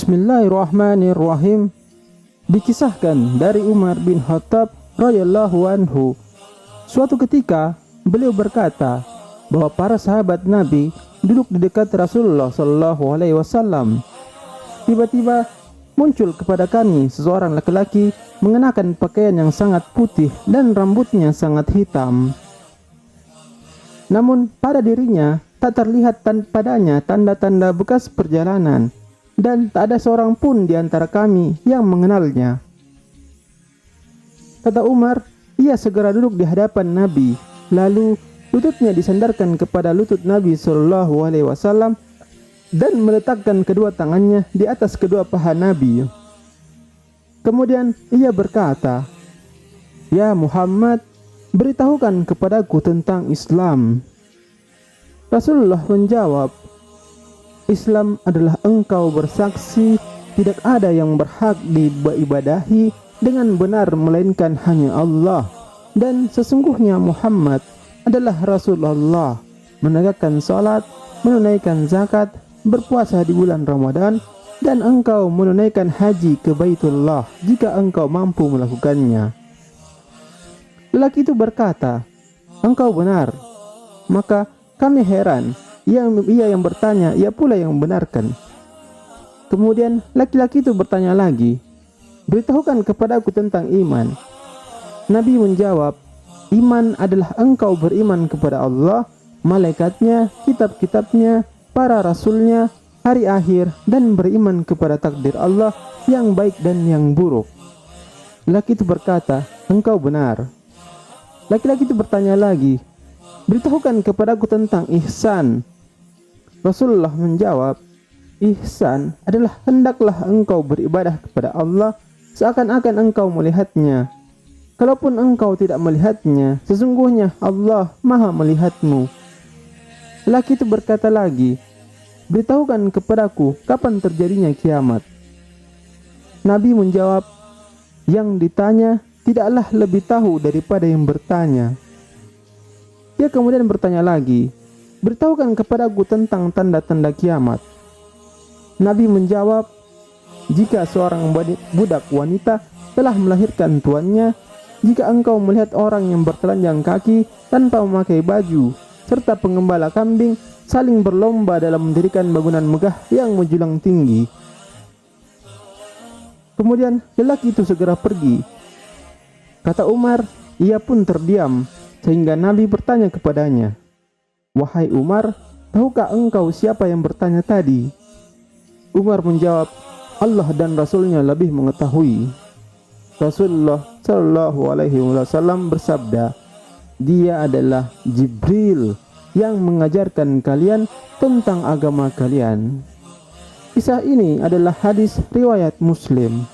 Bismillahirrahmanirrahim. Dikisahkan dari Umar bin Khattab radhiyallahu anhu, suatu ketika beliau berkata bahwa para sahabat Nabi duduk di dekat Rasulullah sallallahu alaihi wasallam. Tiba-tiba muncul kepada kami seseorang laki-laki mengenakan pakaian yang sangat putih dan rambutnya sangat hitam. Namun pada dirinya tak terlihat padanya tanda-tanda bekas perjalanan, dan tak ada seorang pun di antara kami yang mengenalnya. Kata Umar, ia segera duduk di hadapan Nabi, lalu lututnya disandarkan kepada lutut Nabi Shallallahu Alaihi Wasallam dan meletakkan kedua tangannya di atas kedua paha Nabi. Kemudian ia berkata, "Ya Muhammad, beritahukan kepadaku tentang Islam." Rasulullah menjawab, "Islam adalah engkau bersaksi tidak ada yang berhak diibadahi dengan benar melainkan hanya Allah, dan sesungguhnya Muhammad adalah Rasulullah, menegakkan salat, menunaikan zakat, berpuasa di bulan Ramadan, dan engkau menunaikan haji ke Baitullah jika engkau mampu melakukannya." Lelaki itu berkata, "Engkau benar." Maka kami heran, ia yang bertanya, ia pula yang membenarkan. Kemudian laki-laki itu bertanya lagi, "Beritahukan kepadaku tentang iman." Nabi menjawab, "Iman adalah engkau beriman kepada Allah, malaikatnya, kitab-kitabnya, para rasulnya, hari akhir, dan beriman kepada takdir Allah yang baik dan yang buruk." Laki itu berkata, "Engkau benar." Laki-laki itu bertanya lagi, "Beritahukan kepadaku tentang ihsan." Rasulullah menjawab, "Ihsan adalah hendaklah engkau beribadah kepada Allah seakan-akan engkau melihatnya. Kalaupun engkau tidak melihatnya, sesungguhnya Allah Maha melihatmu." Laki itu berkata lagi, "Beritahukan kepadaku kapan terjadinya kiamat." Nabi menjawab, "Yang ditanya tidaklah lebih tahu daripada yang bertanya." Dia kemudian bertanya lagi, "Beritahukan kepadaku tentang tanda-tanda kiamat." Nabi menjawab, "Jika seorang budak wanita telah melahirkan tuannya, jika engkau melihat orang yang bertelanjang kaki tanpa memakai baju, serta pengembala kambing saling berlomba dalam mendirikan bangunan megah yang menjulang tinggi." Kemudian lelaki itu segera pergi. Kata Umar, ia pun terdiam, sehingga Nabi bertanya kepadanya, "Wahai Umar, tahukah engkau siapa yang bertanya tadi?" Umar menjawab, "Allah dan Rasulnya lebih mengetahui." Rasulullah Shallallahu Alaihi Wasallam bersabda, "Dia adalah Jibril yang mengajarkan kalian tentang agama kalian." Kisah ini adalah hadis riwayat Muslim.